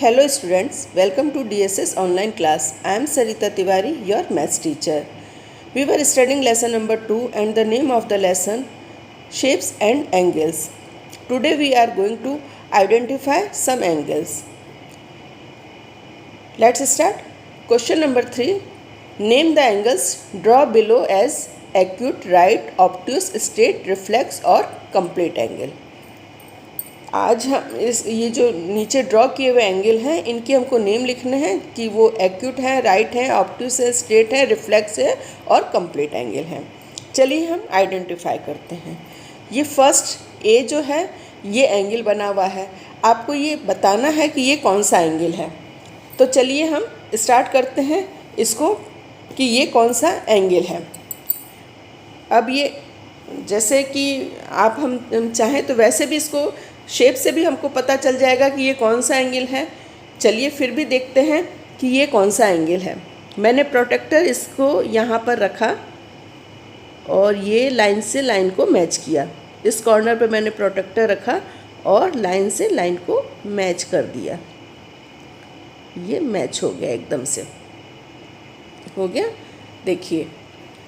Hello students, welcome to DSS online class. I am Sarita Tiwari, your maths teacher. We were studying lesson number 2 and the name of the lesson shapes and angles. Today we are going to identify some angles. Let's start. Question number 3. Name the angles draw below as acute, right, obtuse, straight, reflex और complete angle. आज हम ये जो नीचे draw किए हुए angle हैं इनके हमको नेम लिखने हैं कि वो एक्यूट है, राइट है, ऑब्ट्यूस है, स्ट्रेट है, रिफ्लेक्स है और कंप्लीट एंगल है। चलिए हम आइडेंटिफाई करते हैं। ये फर्स्ट ए जो है ये एंगल बना हुआ है, आपको ये बताना है कि ये कौन सा एंगल है। तो चलिए हम स्टार्ट करते हैं इसको कि ये कौन सा एंगल है। अब ये जैसे कि आप हम चाहें तो वैसे भी इसको शेप से भी हमको पता चल जाएगा कि ये कौन सा एंगल है। चलिए फिर भी देखते हैं कि ये कौन सा एंगल है। मैंने प्रोटेक्टर इसको यहाँ पर रखा और ये लाइन से लाइन को मैच किया। इस कॉर्नर पे मैंने प्रोटेक्टर रखा और लाइन से लाइन को मैच कर दिया। ये मैच हो गया, एकदम से हो गया। देखिए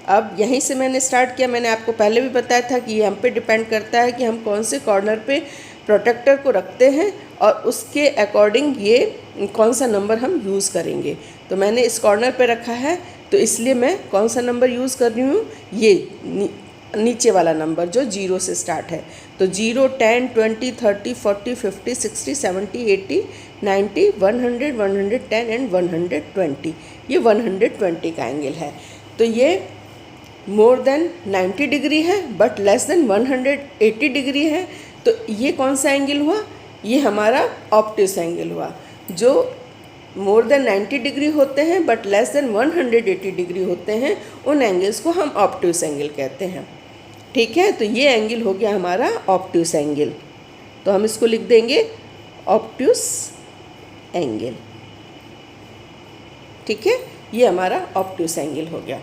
अब यहीं से मैंने स्टार्ट किया। मैंने आपको पहले भी बताया था कि ये हम पे डिपेंड करता है कि हम कौन से कॉर्नर पे प्रोटेक्टर को रखते हैं और उसके अकॉर्डिंग ये कौन सा नंबर हम यूज़ करेंगे। तो मैंने इस कॉर्नर पे रखा है तो इसलिए मैं कौन सा नंबर यूज़ कर रही हूँ, ये नीचे वाला नंबर जो 0 से स्टार्ट है। तो 0, 10, 20, 30, 40, 50, 60, 70, 80, 90, 100, 110 एंड 120। ये 120 का एंगल है। तो ये मोर देन 90 डिग्री है बट लेस देन 180 डिग्री है। तो ये कौन सा एंगल हुआ, ये हमारा ऑब्ट्यूस एंगल हुआ। जो मोर देन 90 डिग्री होते हैं बट लेस देन 180 डिग्री होते हैं उन एंगल्स को हम ऑब्ट्यूस एंगल कहते हैं। ठीक है, तो ये एंगल हो गया हमारा ऑब्ट्यूस एंगल। तो हम इसको लिख देंगे ऑब्ट्यूस एंगल। ठीक है, ये हमारा ऑब्ट्यूस एंगल हो गया।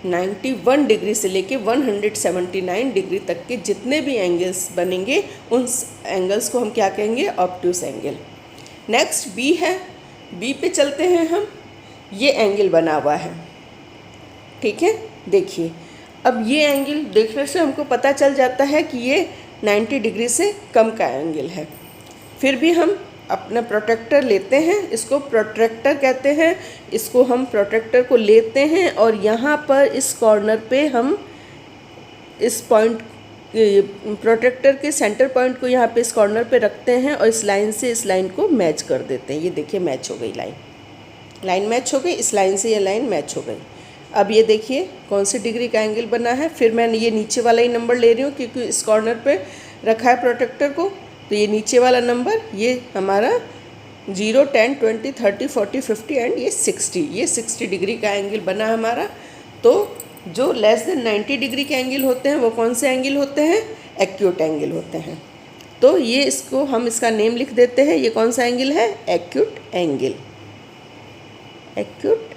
91 डिग्री से लेके 179 डिग्री तक के जितने भी एंगल्स बनेंगे उन एंगल्स को हम क्या कहेंगे, ऑब्ट्यूस एंगल। नेक्स्ट बी है, बी पे चलते हैं हम। ये एंगल बना हुआ है, ठीक है। देखिए अब ये एंगल देखने से हमको पता चल जाता है कि ये 90 डिग्री से कम का एंगल है। फिर भी हम अपना प्रोटेक्टर लेते हैं, इसको प्रोटेक्टर कहते हैं। इसको हम प्रोटेक्टर को लेते हैं और यहाँ पर इस कॉर्नर पे हम इस पॉइंट प्रोटेक्टर के सेंटर पॉइंट को यहाँ पे इस कॉर्नर पे रखते हैं और इस लाइन से इस लाइन को मैच कर देते हैं। ये देखिए मैच हो गई, लाइन मैच हो गई, इस लाइन से ये लाइन मैच हो गई। अब ये देखिए कौन सी डिग्री का एंगल बना है। फिर मैं ये नीचे वाला ही नंबर ले रही हूँ क्योंकि इस कॉर्नर पे रखा है प्रोटेक्टर को। तो ये नीचे वाला नंबर ये हमारा 0, 10, 20, 30, 40, 50 एंड ये 60। ये 60 डिग्री का एंगल बना हमारा। तो जो लेस देन 90 डिग्री के एंगल होते हैं वो कौन से एंगल होते हैं, एक्यूट एंगल होते हैं। तो ये इसको हम इसका नेम लिख देते हैं। ये कौन सा एंगल है, एक्यूट एंगल, एक्यूट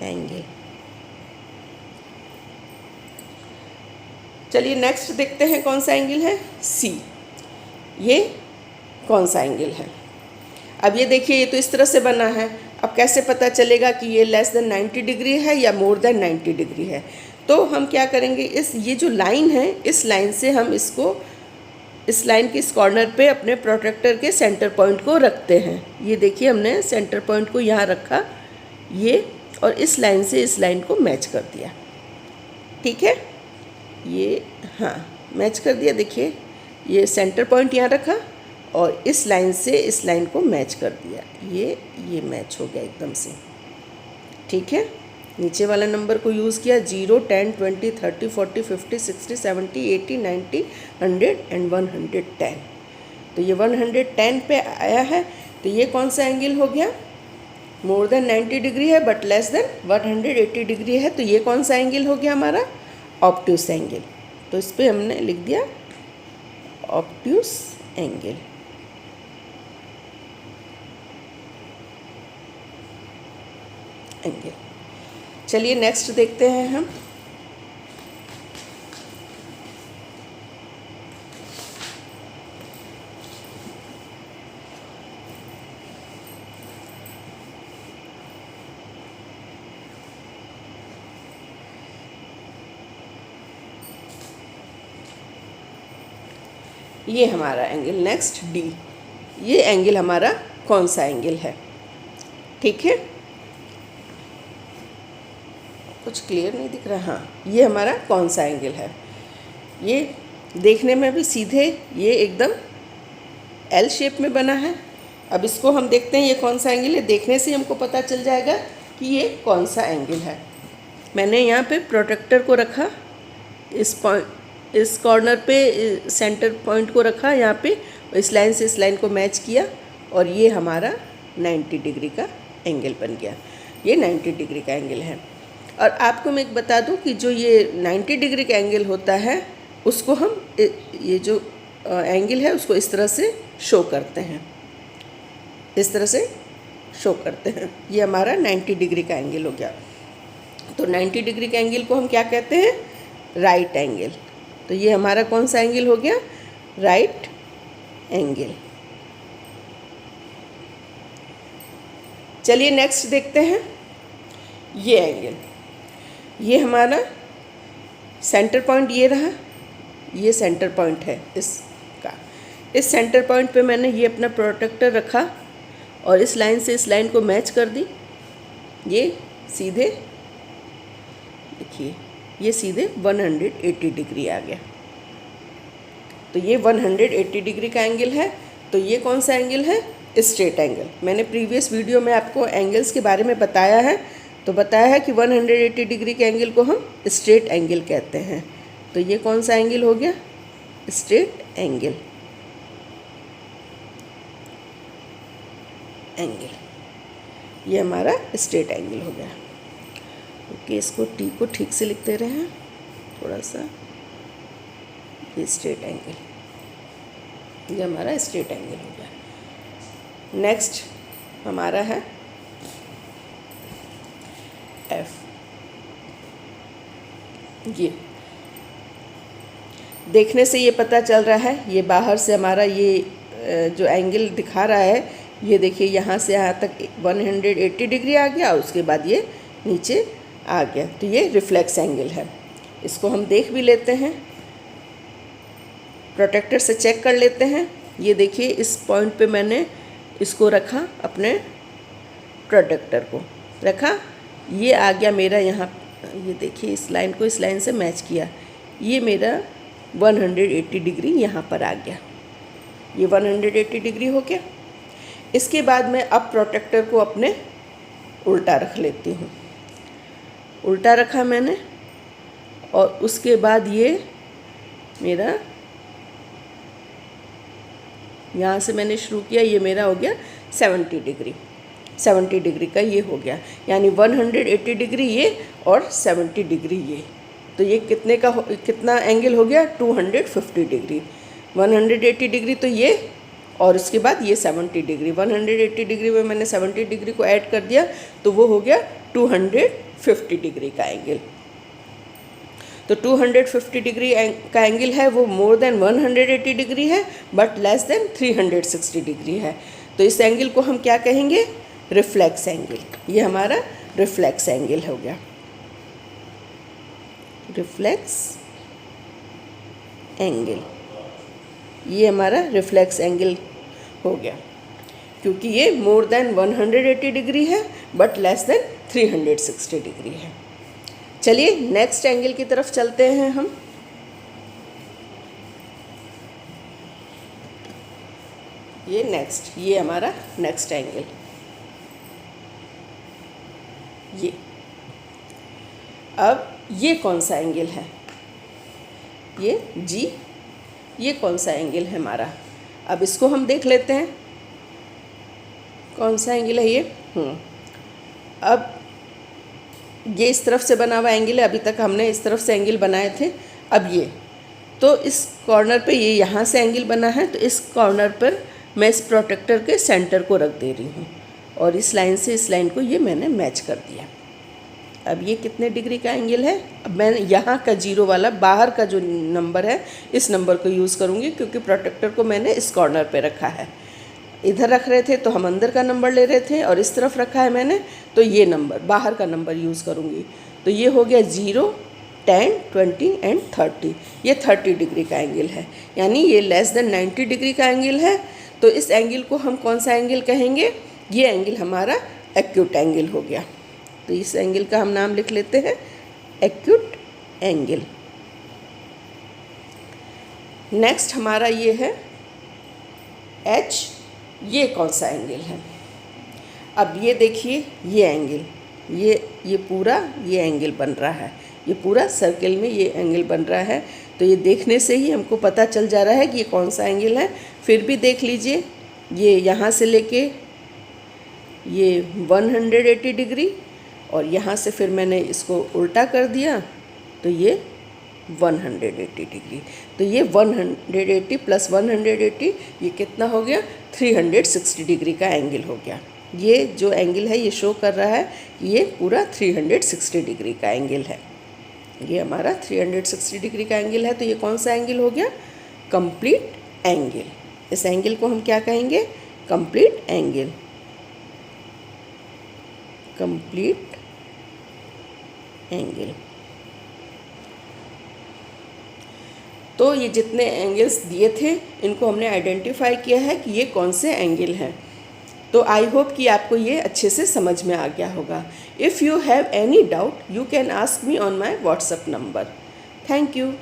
एंगल। चलिए नेक्स्ट देखते हैं कौन सा एंगल है, सी। ये कौन सा एंगल है। अब ये देखिए ये तो इस तरह से बना है। अब कैसे पता चलेगा कि ये लेस देन 90 डिग्री है या मोर देन 90 डिग्री है। तो हम क्या करेंगे, ये जो लाइन है इस लाइन से हम इसको इस लाइन के इस कॉर्नर पे अपने प्रोटेक्टर के सेंटर पॉइंट को रखते हैं। ये देखिए हमने सेंटर पॉइंट को यहाँ रखा ये, और इस लाइन से इस लाइन को मैच कर दिया। ठीक है, ये हाँ मैच कर दिया। देखिए ये सेंटर पॉइंट यहाँ रखा और इस लाइन से इस लाइन को मैच कर दिया। ये मैच हो गया एकदम से। ठीक है, नीचे वाला नंबर को यूज़ किया। 0, 10, 20, 30, 40, 50, 60, 70, 80, 90, 100 एंड 110। तो ये 110 पे आया है। तो ये कौन सा एंगल हो गया, मोर देन 90 डिग्री है बट लेस देन 180 डिग्री है। तो ये कौन सा एंगल हो गया हमारा, ऑब्ट्यूस एंगल। तो इस पर हमने लिख दिया ऑब्ट्यूस एंगल। चलिए नेक्स्ट देखते हैं हम। ये हमारा एंगल। नेक्स्ट डी, ये एंगल हमारा कौन सा एंगल है? ठीक है, कुछ क्लियर नहीं दिख रहा? हाँ, ये हमारा कौन सा एंगल है? ये देखने में भी सीधे ये एकदम एल शेप में बना है। अब इसको हम देखते हैं ये कौन सा एंगल है। देखने से हमको पता चल जाएगा कि ये कौन सा एंगल है। मैंने यहाँ पे प्रोटेक्टर को रखा, इस कॉर्नर पे सेंटर पॉइंट को रखा यहाँ पे, इस लाइन से इस लाइन को मैच किया और ये हमारा 90 डिग्री का एंगल बन गया। ये 90 डिग्री का एंगल है। और आपको मैं एक बता दूं कि जो ये 90 डिग्री का एंगल होता है उसको हम ये जो एंगल है उसको इस तरह से शो करते हैं, इस तरह से शो करते हैं। ये हमारा 90 डिग्री का एंगल हो गया। तो 90 डिग्री के एंगल को हम क्या कहते हैं? Right angle. तो ये हमारा कौन सा एंगल हो गया? Right angle. चलिए नेक्स्ट देखते हैं ये एंगल। ये हमारा सेंटर पॉइंट ये रहा, ये सेंटर पॉइंट है इसका। इस सेंटर पॉइंट पे मैंने ये अपना प्रोटेक्टर रखा और इस लाइन से इस लाइन को मैच कर दी। ये सीधे देखिए, ये सीधे 180 डिग्री आ गया। तो ये 180 डिग्री का एंगल है। तो ये कौन सा एंगल है? Straight angle. मैंने प्रीवियस वीडियो में आपको एंगल्स के बारे में बताया है, तो बताया है कि 180 डिग्री के एंगल को हम स्ट्रेट एंगल कहते हैं। तो ये कौन सा एंगल हो गया? Straight angle. ये हमारा स्ट्रेट एंगल हो गया। ओके, इसको टी को ठीक से लिखते रहे हैं थोड़ा सा। ये स्ट्रेट एंगल, ये हमारा स्ट्रेट एंगल हो गया। नेक्स्ट हमारा है एफ। ये देखने से ये पता चल रहा है, ये बाहर से हमारा ये जो एंगल दिखा रहा है, ये देखिए यहाँ से यहाँ तक 180 डिग्री आ गया और उसके बाद ये नीचे आ गया। तो ये रिफ्लेक्स एंगल है। इसको हम देख भी लेते हैं, प्रोटेक्टर से चेक कर लेते हैं। ये देखिए, इस पॉइंट पे मैंने इसको रखा, अपने प्रोटेक्टर को रखा, ये आ गया मेरा यहाँ। ये देखिए, इस लाइन को इस लाइन से मैच किया, ये मेरा 180 डिग्री यहाँ पर आ गया। ये 180 डिग्री हो गया। इसके बाद मैं अब प्रोटेक्टर को अपने उल्टा रख लेती हूँ। उल्टा रखा मैंने और उसके बाद ये मेरा यहाँ से मैंने शुरू किया, ये मेरा हो गया 70 डिग्री। 70 डिग्री का ये हो गया, यानी 180 डिग्री ये और 70 डिग्री ये। तो ये कितने का कितना एंगल हो गया? 250 डिग्री। 180 डिग्री तो ये, और उसके बाद ये 70 डिग्री। 180 डिग्री में मैंने 70 डिग्री को ऐड कर दिया, तो वो हो गया 250 डिग्री का एंगल। तो 250 डिग्री का एंगल है वो मोर देन 180 डिग्री है, बट लेस देन 360 डिग्री है। तो इस एंगल को हम क्या कहेंगे? Reflex angle. ये हमारा रिफ्लेक्स एंगल हो गया, रिफ्लेक्स एंगल। ये हमारा रिफ्लेक्स एंगल हो गया, क्योंकि ये मोर देन 180 डिग्री है बट लेस देन 360 डिग्री है। चलिए नेक्स्ट एंगल की तरफ चलते हैं हम। ये नेक्स्ट, ये हमारा नेक्स्ट एंगल। ये अब ये कौन सा एंगल है? ये जी। ये कौन सा एंगल है हमारा? अब इसको हम देख लेते हैं कौन सा एंगल है ये। अब ये इस तरफ से बना हुआ एंगल है, अभी तक हमने इस तरफ से एंगल बनाए थे। अब ये तो इस कॉर्नर पे ये यहाँ से एंगल बना है, तो इस कॉर्नर पर मैं इस प्रोटेक्टर के सेंटर को रख दे रही हूँ और इस लाइन से इस लाइन को ये मैंने मैच कर दिया। अब ये कितने डिग्री का एंगल है? अब मैं यहाँ का जीरो वाला बाहर का जो नंबर है इस नंबर को यूज़ करूँगी, क्योंकि प्रोटेक्टर को मैंने इस कॉर्नर पे रखा है। इधर रख रहे थे तो हम अंदर का नंबर ले रहे थे, और इस तरफ रखा है मैंने तो ये नंबर बाहर का नंबर यूज़ करूँगी। तो ये हो गया 0, 10, 20 एंड 30। ये 30 डिग्री का एंगल है, यानी ये लेस देन 90 डिग्री का एंगल है। तो इस एंगल को हम कौन सा एंगल कहेंगे? ये एंगल हमारा एक्यूट एंगल हो गया। तो इस एंगल का हम नाम लिख लेते हैं एक्यूट एंगल। नेक्स्ट हमारा ये है एच। ये कौन सा एंगल है? अब ये देखिए, ये एंगल, ये पूरा ये एंगल बन रहा है, ये पूरा सर्किल में ये एंगल बन रहा है। तो ये देखने से ही हमको पता चल जा रहा है कि ये कौन सा एंगल है। फिर भी देख लीजिए, ये यहाँ से लेके ये 180 डिग्री, और यहाँ से फिर मैंने इसको उल्टा कर दिया तो ये 180 डिग्री। तो ये 180 प्लस 180 ये कितना हो गया? 360 डिग्री का एंगल हो गया। ये जो एंगल है ये शो कर रहा है कि ये पूरा 360 डिग्री का एंगल है। ये हमारा 360 डिग्री का एंगल है। तो ये कौन सा एंगल हो गया? Complete angle. इस एंगल को हम क्या कहेंगे? Complete angle. Complete angle. तो ये जितने एंगल्स दिए थे इनको हमने आइडेंटिफाई किया है कि ये कौन से एंगल हैं। तो आई होप कि आपको ये अच्छे से समझ में आ गया होगा। If you have any doubt you can ask me on my WhatsApp number. Thank you.